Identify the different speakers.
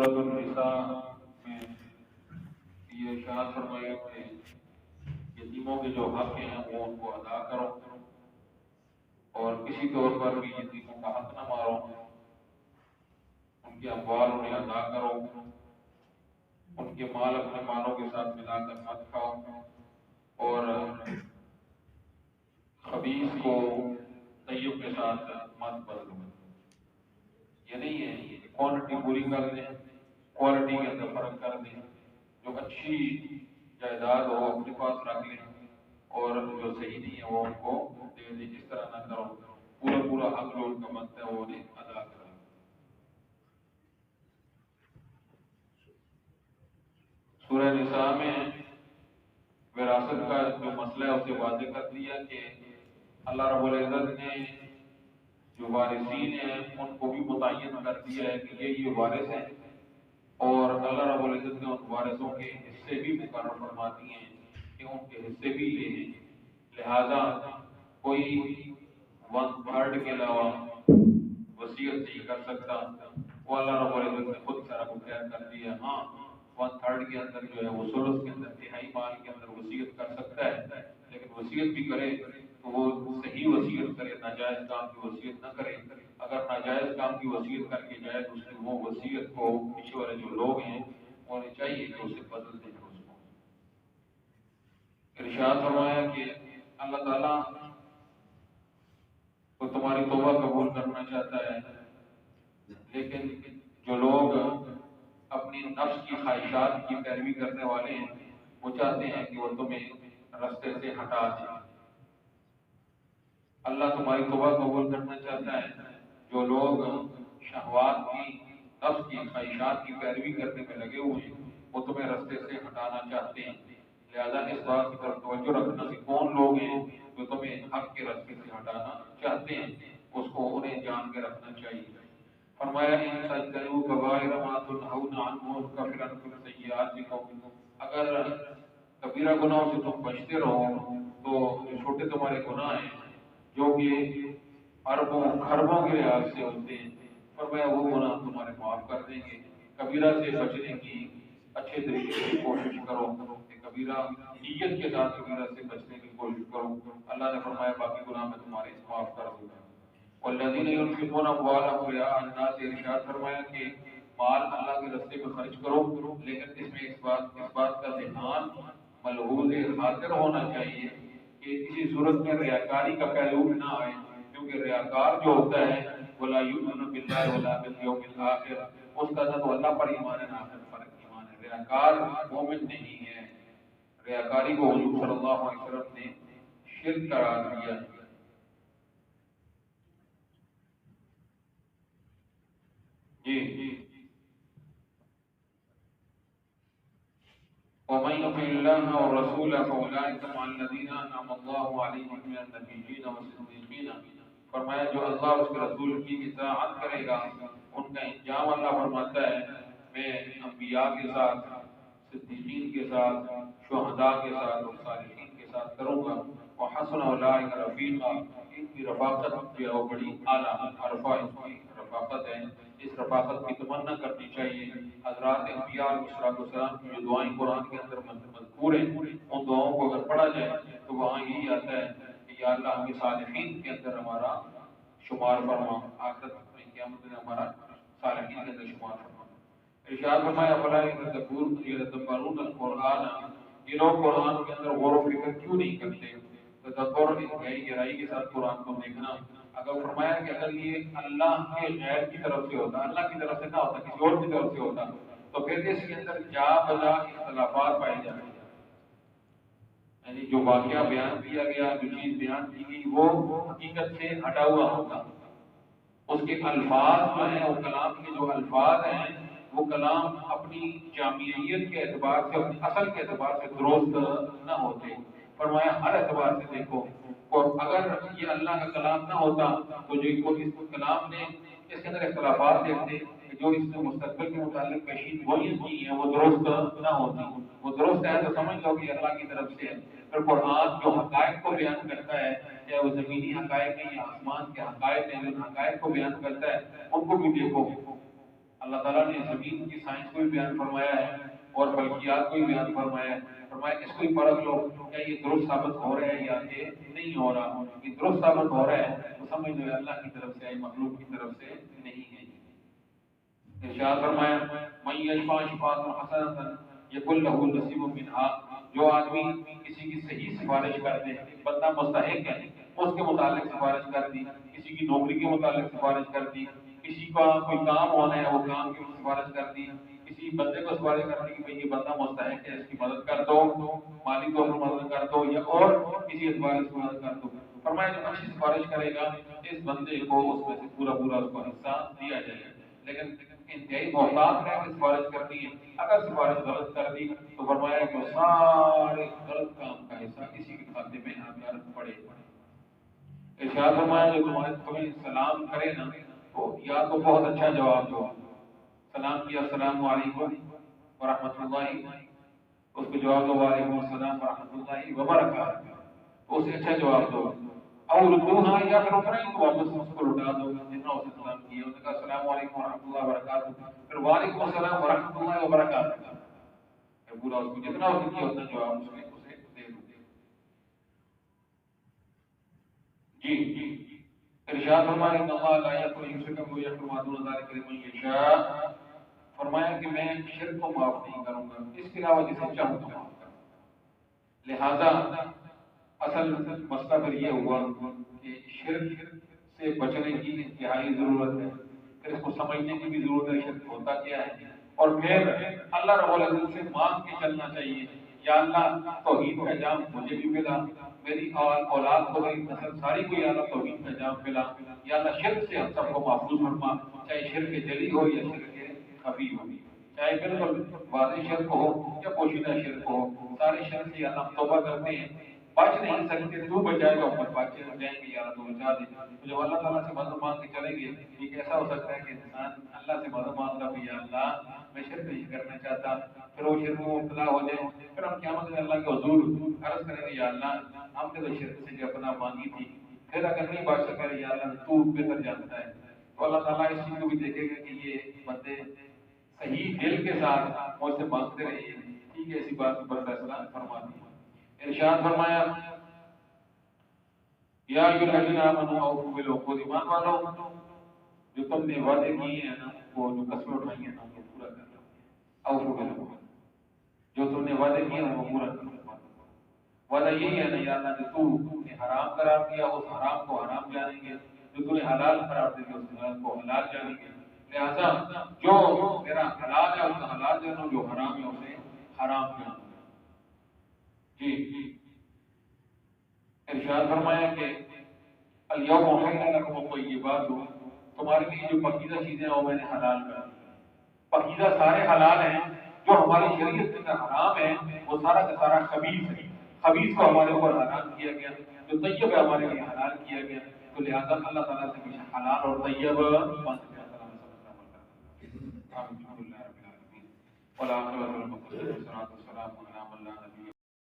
Speaker 1: سورۃ النساء میں یہ ارشاد فرمایا کہ یتیموں کے جو حق ہیں وہ ان کو ادا کرو اور کسی طور پر بھی یتیموں کا حق نہ مارو، ان کے اموال انہیں ادا کرو، ان کے مال اپنے مالوں کے ساتھ ملا کر مت کھاؤ، اور خبیث کو طیب کے ساتھ مت بدلو۔ یہ نہیں ہے کہ کوانٹٹی پوری کر دیں، کوالٹی کے اندر فرق کر دیں، جو اچھی جائیداد ہو اپنے پاس رکھ لیں اور جو صحیح نہیں ہے وہ ان کو دے دیں۔ اس طرح نہ کرو، پورا حق جو ان کا بنتا ہے وہ انہیں ادا کرو۔ سورہ نساء میں وراثت کا جو مسئلہ ہے اسے واضح کر دیا کہ اللہ رب العزت نے جو وارثین ہیں ان کو بھی متعین کر دیا ہے کہ یہ وارث ہیں، اور اللہ رب العزت نے ان وارثوں کے حصے بھی مقرر فرما دیے ہیں کہ ان کے حصے بھی یہ ہیں، لہذا کوئی 1/3 کے علاوہ وصیت نہیں کر سکتا۔ وہ اللہ رب العزت نے خود سارا کو طے کر دیا۔ ہاں 1/3 کے اندر جو ہے وہ ثلث کے اندر تہائی مال کے اندر وصیت کر سکتا ہے، لیکن وصیت بھی کرے تو وہ صحیح وصیت کرے، ناجائز کام کی وصیت نہ کرے۔ اگر ناجائز کام کی وصیت کر کے جائے تو اس کی وہ وصیت کو پیچھے والے جو لوگ ہیں انہیں چاہیے کہ اسے بدل دیں۔ اس کو ارشاد فرمایا کہ اللہ تعالیٰ تو تمہاری توبہ قبول کرنا چاہتا ہے، لیکن جو لوگ اپنی نفس کی خواہشات کی پیروی کرنے والے ہیں وہ چاہتے ہیں کہ وہ تمہیں راستے سے ہٹا دیں۔ اللہ تمہاری توبہ قبول کرنا چاہتا ہے، جو لوگ شہوات کی نفس کی خواہشات کی پیروی کرنے میں لگے ہوئے ہیں وہ تمہیں راستے سے ہٹانا چاہتے ہیں۔ لہذا اس بات کی طرف توجہ رکھنا کہ کون لوگ ہیں جو تمہیں حق کے راستے سے ہٹانا چاہتے ہیں، اس کو انہیں جان کے رکھنا چاہیے۔ فرمایا ان تجتنبوا کبائر ما تنہون عنہ نکفر عنکم سیئاتکم، اگر کبیرہ گناہوں سے تم بچتے رہو تو جو چھوٹے تمہارے گناہ ہیں جو کہ اربوں خربوں کے لحاظ سے ہوتے ہیں، فرمایا وہ گناہ تمہارے معاف کر دیں گے۔ کبیرہ سے بچنے کی اچھے طریقے سے کوشش کرو کہ کبیرہ نیت کے ساتھ کبیرہ سے بچنے کی کوشش کرو، اللہ نے فرمایا باقی گناہ میں تمہارے معاف کر دوں گا۔ والذین ينفقون اموالهم رئاء الناس، ارشاد فرمایا کہ مال اللہ کے راستے میں خرچ کرو، لیکن اس میں اس بات کا ذہان ملحوظ خاطر ہونا چاہیے کہ کسی صورت میں ریاکاری کا پہلو نہ آئے، کیونکہ ریاکار جو ہوتا ہے ولا یؤمن باللہ ولا بالیوم الآخر، اس کا نہ تو اللہ پر ایمان ہے نہ آخرت پر ایمان ہے۔ ریاکار مومن نہیں ہے۔ ریاکاری کو حضور صلی اللہ علیہ وسلم نے شرک قرار دیا۔ جی ومن يطع الله ورسوله فاولئك مع الذين انعم الله عليهم من النبيين والصديقين، فرمایا جو اللہ اور اس کے رسول کی اطاعت کرے گا ان کا انجام اللہ فرماتا ہے میں انبیاء کے ساتھ، صدیقین کے ساتھ، شہداء کے ساتھ اور صالحین کے ساتھ کروں گا۔ وحسن اولئک رفیقا، ان کی رفاقت جو ہے وہ بڑی اعلیٰ عرفہ ان کی رفاقت ہے۔ اس رفاقت کی تمنا کرنی چاہیے۔ حضرات انبیاء علیہ السلام کی جو دعائیں قرآن کے اندر مذکور ہیں ان دعاؤں کو اگر پڑھا جائے تو وہاں یہی آتا ہے کہ یا اللہ ہمیں صالحین کے اندر ہمارا شمار فرما، آخرت میں قیامت میں ہمارا صالحین کے اندر شمار فرما۔ ارشاد فرمایا فلا یتدبرون القرآن، یہ لوگ قرآن کے اندر غور و فکر کیوں نہیں کرتے؟ تدبر گہرائی کے ساتھ قرآن کو دیکھنا۔ اگر فرمایا کہ اگر یہ اللہ کے غیر کی طرف سے ہوتا، اللہ کی طرف سے نہ ہوتا، کسی اور کی طرف سے ہوتا تو پھر اس کے اندر جا بجا اختلافات پائے جاتے ہیں، یعنی جو واقعہ بیان کیا گیا، جو چیز بیان کی گئی وہ حقیقت سے ہٹا ہوا ہوتا۔ اس کے الفاظ جو ہیں وہ کلام کے جو الفاظ ہیں وہ کلام اپنی جامعیت کے اعتبار سے، اپنی اصل کے اعتبار سے درست نہ ہوتے۔ فرمایا ہر اعتبار سے دیکھو، اور اگر یہ اللہ کا کلام نہ ہوتا تو جو اس کلام نے اس کے اندر اختلافات دیکھتے کہ جو اس میں مستقبل کے متعلق پیشین گوئیاں کی ہیں وہ درست نہ ہوتی۔ وہ درست ہے تو سمجھ لو کہ اللہ کی طرف سے ہے۔ پھر قرآن جو حقائق کو بیان کرتا ہے، چاہے وہ زمینی حقائق ہیں یا آسمان کے حقائق ہیں، جو حقائق کو بیان کرتا ہے ان کو بھی دیکھو۔ اللہ تعالیٰ نے زمین کی سائنس کو بھی بیان فرمایا ہے اور فلکیات کو بھی بیان فرمایا ہے، فرمایا اس کو بھی پرکھ لو کیا یہ درست ثابت ہو رہا ہے یا کہ نہیں ہو رہا، یہ درست ثابت ہو رہا ہے تو سمجھ لو اللہ کی طرف سے ہے، مخلوق کی طرف سے نہیں ہے۔ ارشاد فرمایا من یشفع شفاعۃ حسنۃ یکن لہ نصیب منها، جو آدمی کسی کی صحیح سفارش کر دے، بندہ مستحق ہے، اس کے متعلق سفارش کر دی، کسی کی نوکری کے متعلق سفارش کر دی، کسی کا کوئی کام ہونا ہے وہ کام کی سفارش کر دی، کسی بندے کو سفارش کر دی کہ بھئی یہ بندہ مستحق ہے اس کی مدد کر دو، مالی طور پر مدد کر دو یا اور کسی اعتبار سے مدد کر دو، فرمایا جو اچھی سفارش کرے گا اس بندے کو اس میں سے پورا پورا اس کو حصہ دیا جائے گا، لیکن انتہائی محتاط رہ کے سفارش کرنی ہے، اگر سفارش غلط کر دی تو فرمایا کہ سارے غلط کام کا حصہ اسی کے کھاتے میں آ کر پڑے گا۔ ارشاد فرمایا جو تمہیں سلام کرے نا تو یا تو بہت اچھا جواب دو، سلام کیا السلام علیکم ورحمۃ اللہ، اس کو جواب دو وعلیکم السلام ورحمۃ اللہ وبرکاتہ، اس سے اچھا جواب دو، اور ردوہا یا پھر اتنا ہی تو واپس اس کو لوٹا دو جتنا اسے سلام کیا، اس نے کہا السلام علیکم ورحمۃ اللہ وبرکاتہ، پھر وعلیکم السلام ورحمۃ اللہ وبرکاتہ، پھر پورا اس کو جتنا اس نے کیا اتنا جواب اس میں اسے دے دو۔ جی ارشاد فرمایا ان اللہ لا یغفر ان یشرک به ویغفر ما دون ذلک لمن یشاء، فرمایا کہ میں شرک کو معاف نہیں کروں گا، اس کے علاوہ جسے چاہوں تو معاف کروں گا۔ لہذا اصل مسئلہ پھر یہ ہوا کہ شرک سے بچنے کی انتہائی ضرورت ہے، پھر اس کو سمجھنے کی بھی ضرورت ہے شرک ہوتا کیا ہے، اور پھر اللہ رب العزت سے مانگ کے چلنا چاہیے یا اللہ توحید کا جام مجھے بھی ملا، میری اولاد کو میری نسل ساری کو یا اللہ توحید کا جام ملا، یا اللہ شرک سے ہم سب کو محفوظ فرما، چاہے شرک جلی ہو یا شرک خفی ہو، چاہے بالکل واضح شرک ہو یا پوشیدہ شرک ہو، سارے شرک سے اللہ ہم توبہ کرتے ہیں، بچ نہیں سکتے، تو بچائے گا اوپر بچے جائیں گے یا اللہ تو بچا دے، تو جب اللہ تعالیٰ سے مدد مانگ کے چلیں گے یہ کیسا ہو سکتا ہے کہ انسان اللہ سے مدد مانگتا ہے یا اللہ میں شرک نہیں کرنا چاہتا، پھر وہ شرک میں مبتلا ہو جائے، پھر ہم قیامت میں اللہ کے حضور عرض کریں گے یا اللہ ہم نے تو شرک سے جو پناہ مانگی تھی، پھر اگر نہیں بچ سکا یا اللہ تو بہتر جانتا ہے، تو اللہ تعالیٰ اس چیز کو بھی دیکھے گا کہ یہ بندے صحیح دل کے ساتھ مجھ سے مانگتے رہے، ٹھیک ہے، ایسی بات پر فیصلہ فرما دیا۔ ارشاد فرمایا یا ایھا الذین آمنوا اوفوا بالعقود، ایمان والو جو تم نے وعدے کیے ہیں نا وہ جو قسمیں اٹھائی ہیں نا وہ پورا کرو، اوفوا بالعقود، جو تم نے وعدے کیے ہیں وہ پورا کرو، وعدہ یہی ہے نا یا اللہ نے تو نے حرام قرار دیا اس حرام کو حرام جانیں گے، جو تو نے حلال قرار دیا اس حلال کو حلال جانیں گے، لہذا جو میرا حلال ہے اس کا حلال جانو، جو حرام ہے اسے حرام جانو۔ جی ارشاد فرمایا کہ الیوم احل لکم الطیبات، تمہارے لیے جو پاکیزہ چیزیں ہیں وہ میں نے حلال کر دی، پاکیزہ سارے حلال ہیں، جو ہماری شریعت کے اندر حرام ہے وہ سارا کا سارا خبیث ہے، خبیث کو ہمارے اوپر حرام کیا گیا، جو طیب ہے ہمارے لیے حلال کیا گیا، تو لہذا اللہ تعالیٰ سے ہمیشہ حلال اور طیب مانگتے ہیں۔ الحمد للہ رب العالمین والعاقبۃ للمتقین والصلاۃ والسلام علی من لا نبی